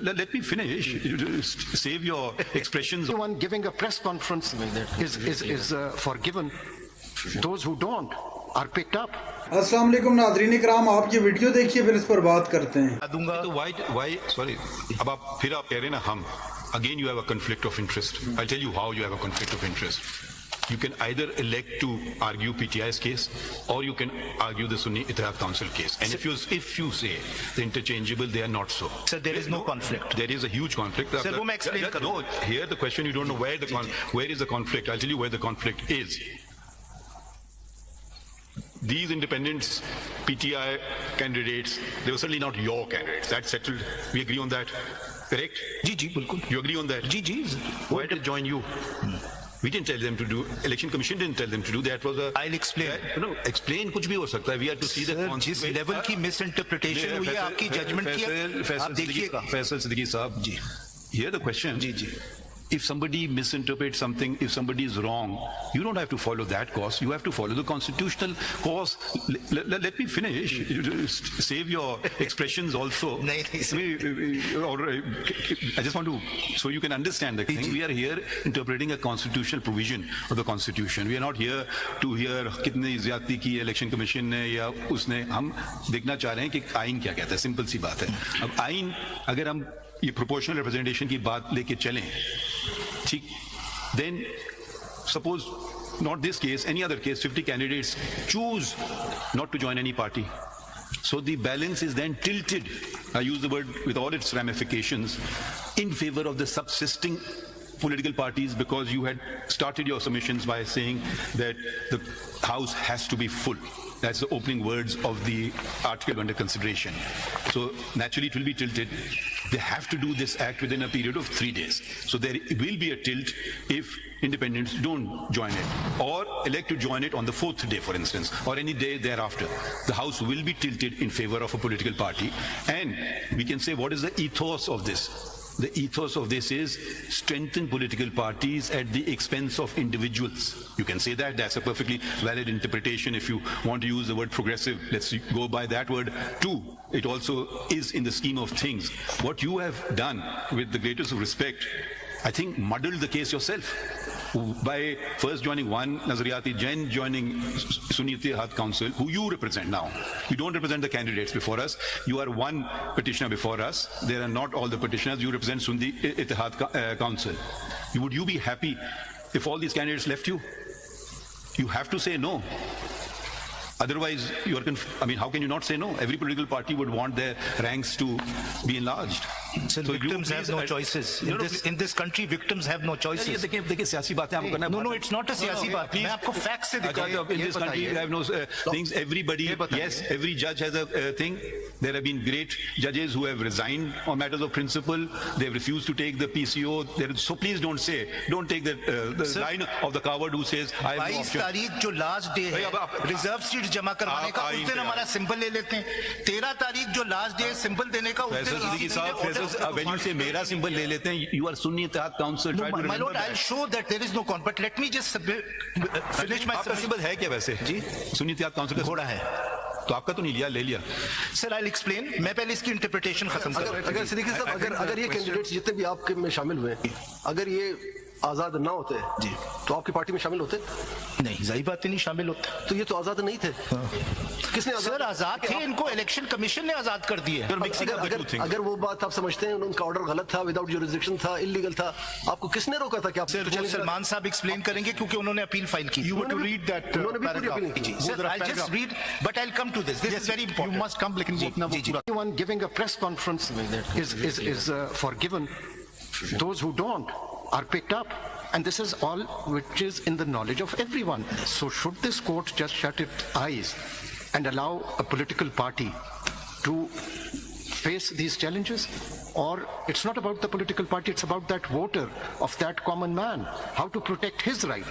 Let me finish. Save your expressions. Anyone giving a press conference is forgiven. Those who don't are picked up. अस्सलाम वालेकुम नाज़रीन इकराम, आप ये video देखिए फिर इस पर बात करते हैं। तो why sorry, अब आप फिर आप कह रहे हैं ना हम, again you have a conflict of interest. I'll tell you how you have a conflict of interest. You can either elect to argue PTI's case or you can argue the Sunni Ittihad Council case. And if you say the interchangeable, they are not so. Sir, there is no conflict. There is a huge conflict. Sir, वो मैं explain करूँ. No, here the question, you don't know where is the conflict. I'll tell you where the conflict is. These independents, PTI candidates, they were certainly not your candidates. That's settled. We agree on that. Correct? जी बिल्कुल. You agree on that? Ji. Why did they join you? We didn't tell them to do. Election Commission didn't tell them to do. That was a. I'll explain. No, explain कुछ भी हो सकता है. We have to see the जिस level की मिसइंटरप्रिटेशन हुई है आपकी जजमेंट की, आप देखिएगा. फैसल सिद्दीकी साहब जी. Here the question. Ji. If somebody misinterprets something, if somebody is wrong, you don't have to follow that course. You have to follow the constitutional course. Let me finish. Save your expressions also. I just want to, so you can understand the thing. We are here interpreting a constitutional provision of the Constitution. We are not here to hear कितने ज़्यादती की election commission ने या उसने. हम देखना चाह रहे हैं कि आइन क्या कहता है. सिंपल सी बात है. अब आइन अगर हम ये प्रोपोर्शनल रिप्रेजेंटेशन की बात लेके चलें, ठीक, then suppose not this case, any other case, 50 candidates choose not to join any party. So the balance is then tilted, I use the word with all its ramifications, in favor of the subsisting political parties, because you had started your submissions by saying that the house has to be full. That's the opening words of the article under consideration. So naturally it will be tilted. They have to do this act within a period of 3 days. So there will be a tilt if independents don't join it or elect to join it on the 4th day, for instance, or any day thereafter. The house will be tilted in favor of a political party. And we can say, what is the ethos of this? The ethos of this is strengthen political parties at the expense of individuals. You can say that. That's a perfectly valid interpretation. If you want to use the word progressive, let's go by that word too. It also is in the scheme of things. What you have done, with the greatest of respect, I think muddled the case yourself. By first joining one Nazariyati, then joining Sunni Ittihad Council, who you represent now. You don't represent the candidates before us. You are one petitioner before us. There are not all the petitioners. You represent Sunni Ittihad Council. Would you be happy if all these candidates left you? You have to say no. Otherwise, you are how can you not say no? Every political party would want their ranks to be enlarged. So victims have no choices. In this country, victims have no choices. देखिए सियासी बातें आपको करना. No, it's not a सियासी बात. मैं आपको facts से दिखाऊंगा. In this country, you have no things. Everybody, yes, every judge has a thing. There have been great judges who have resigned on matters of principle. They have refused to take the PCO. So please don't take the line of the coward who says, I have no option. 22 तारीख जो last day है reserve seat जमा करवाने का, उस दिन हमारा symbol ले लेते हैं. 13 तारीख जो लास्ट डे है सिंबल देने का, उस दिन when you say मेरा सिंबल ले लेते हैं, you are Sunni Ittihad Council. My lord, I'll show that there is no conflict. Let me just finish my आपका सिंबल है क्या वैसे? जी, Sunni Ittihad Council का घोड़ा है. तो आपका तो नहीं लिया, ले लिया. Sir, I'll explain. मैं पहले इसकी इंटरप्रिटेशन खत्म करूं. अगर सिद्दीकी साहब, अगर ये कैंडिडेट्स जितने भी आपके में शामिल हुए, अगर ये आजाद ना होते जी, तो आपकी पार्टी में शामिल होते? नहीं, जाहिर बात नहीं शामिल होते. तो ये तो आजाद नहीं थे. किसने सर आजाद थे? इनको इलेक्शन कमीशन ने आजाद कर दिए. अगर वो बात आप समझते हैं उनका ऑर्डर गलत था, विदाउट जुरिसडिक्शन था, इलीगल था, आपको किसने रोका था कि आप? सर, सलमान साहब एक्सप्लेन करेंगे क्योंकि उन्होंने अपील फाइल की. You were to read that paragraph. Sir, I'll just read, but I'll come to this. This is very important. You must come. लेकिन वो अपना वो Anyone giving a press conference is forgiven. Those who don't are picked up. And this is all which is in the knowledge of everyone. So should this court just shut its eyes and allow a political party to face these challenges? Or it's not about the political party, it's about that voter, of that common man, how to protect his right.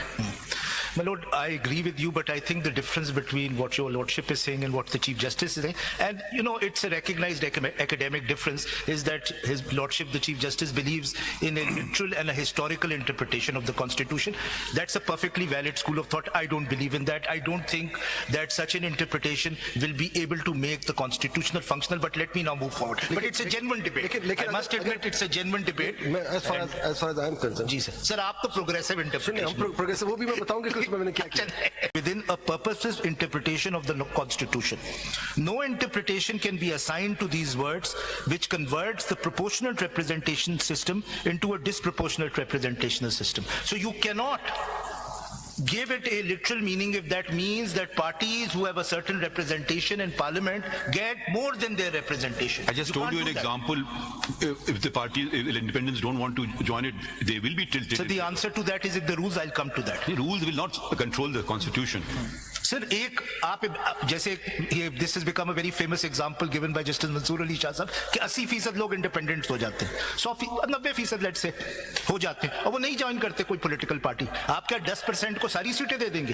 My lord, I agree with you, but I think the difference between what your lordship is saying and what the Chief Justice is saying, and you know, it's a recognized academic difference, is that his lordship, the Chief Justice, believes in a literal and a historical interpretation of the Constitution. That's a perfectly valid school of thought. I don't believe in that. I don't think that such an interpretation will be able to make the constitutional functional, but let me now move forward. But it's a genuine debate. I must admit it's a genuine debate. As far as I am concerned. जी sir आप तो progressive interpretation. Progressive वो भी मैं बताऊंगा कि उसमें मैंने क्या किया. Within a purposive interpretation of the Constitution, no interpretation can be assigned to these words which converts the proportional representation system into a disproportionate representational system. So you cannot give it a literal meaning if that means that parties who have a certain representation in parliament get more than their representation. I just told you an example. If the party, if independents don't want to join it, they will be tilted. So the answer to that is if the rules, I'll come to that. The rules will not control the constitution. Sir, एक आप जैसे ये this has become a very famous example given by Justice Mansoor Ali Shah साहब कि 80% लोग independents हो जाते हैं, 90% लेट से हो जाते हैं और वो नहीं ज्वाइन करते कोई पॉलिटिकल पार्टी. आप क्या 10% को सारी सीटें दे देंगे?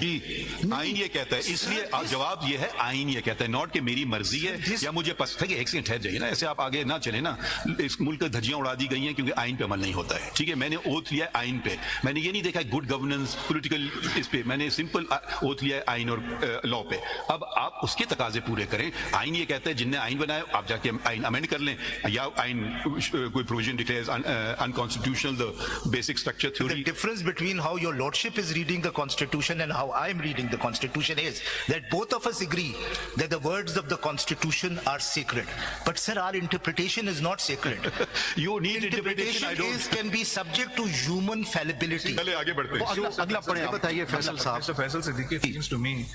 आइन ये कहता है, इसलिए जवाब ये है आइन ये कहता है, नॉट कि मेरी मर्जी है या मुझे पसंद है. एक सेकंड ठहर जाइए ना, ऐसे आप आगे ना चले ना. इस मुल्क का धज्जियां उड़ा दी गई हैं क्योंकि आइन पे अमल नहीं होता है. ठीक है, मैंने ओथ लिया आइन पे. मैंने ये नहीं देखा गुड गवर्नेंस पॉलिटिकल इस पे. मैंने सिंपल ओथ लिया आइन और लॉ पे. अब आप उसके तकाजे पूरे करें. आइन ये कहता है जिनने आइन बनाया आप जाके आइन अमेंड कर लें, या आइन कोई provision declares unconstitutional the basic structure theory. The difference between how your lordship is reading the Constitution and how I am reading the Constitution is that both of us agree that the words of the Constitution are sacred. But sir, our interpretation is not sacred. You need interpretation. I don't. Can be subject to human fallibility. चले आगे बढ़ते हैं. अगला पढ़े बताइए फैसल साहब. Mr. Faisal Siddiqui, it seems to me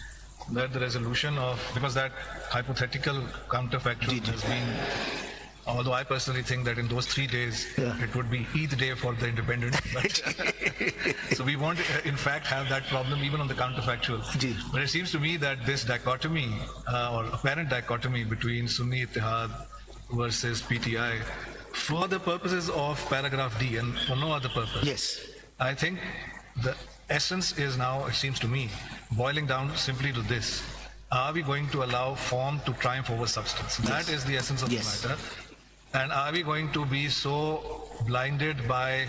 that the resolution of, because that hypothetical counterfactual has been, although I personally think that in those 3 days it would be Eid day for the independents, but so we won't in fact have that problem even on the counterfactual. But it seems to me that this dichotomy or apparent dichotomy between Sunni Ittihad versus PTI for the purposes of paragraph D and for no other purpose. Yes. I think the essence is now, it seems to me, boiling down simply to this. Are we going to allow form to triumph over substance? That is the essence of the matter. And are we going to be so blinded by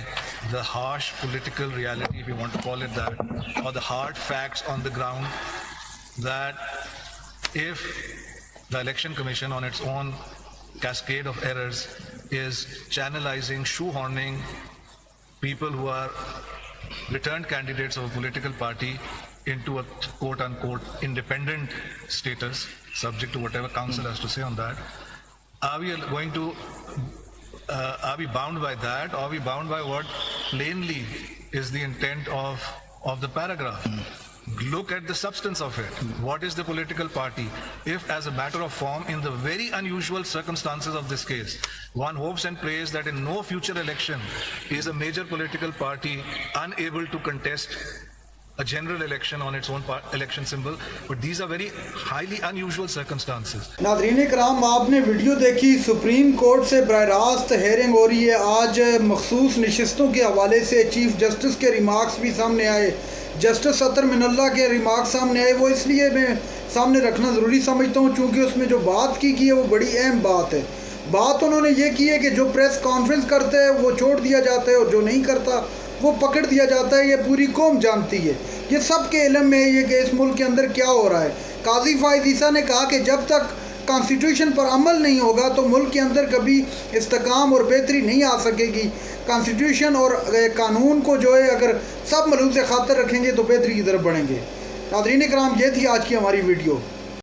the harsh political reality, if you want to call it that, or the hard facts on the ground, that if the Election Commission on its own cascade of errors is channelizing, shoehorning people who are returned candidates of a political party into a quote-unquote independent status, subject to whatever council has to say on that, are we going to, are we bound by that, or are we bound by what plainly is the intent of the paragraph? Look at the substance of it. What is the political party? If, as a matter of form, in the very unusual circumstances of this case, one hopes and prays that in no future election is a major political party unable to contest a general election on its own election symbol, but these are very highly unusual circumstances. नाज़रीन कराम, आपने video देखी. Supreme court से बराह रास्त hearing हो रही है. आज मखसूस नशिस्तों के हवाले से चीफ जस्टिस के रिमार्क्स भी सामने आए. जस्टिस अतर मिनल्ला के रिमार्क्स सामने आए. वो इसलिए मैं सामने रखना ज़रूरी समझता हूँ क्योंकि उसमें जो बात की है वो बड़ी अहम बात है. बात उन्होंने ये की है कि जो प्रेस कॉन्फ्रेंस करता है वो छोड़ दिया जाता है और जो नहीं करता वो पकड़ दिया जाता है. ये पूरी कौम जानती है. ये सब के इल्म में ये कि इस मुल्क के अंदर क्या हो रहा है. काजी फायज़ ईसा ने कहा कि जब तक कॉन्स्टिट्यूशन पर अमल नहीं होगा तो मुल्क के अंदर कभी इस्तेकाम और बेहतरी नहीं आ सकेगी. कॉन्स्टिट्यूशन और कानून को जो है अगर सब मलूज़ खातर रखेंगे तो बेहतरी की तरफ बढ़ेंगे. नाज़रीन इकराम, ये थी आज की हमारी वीडियो.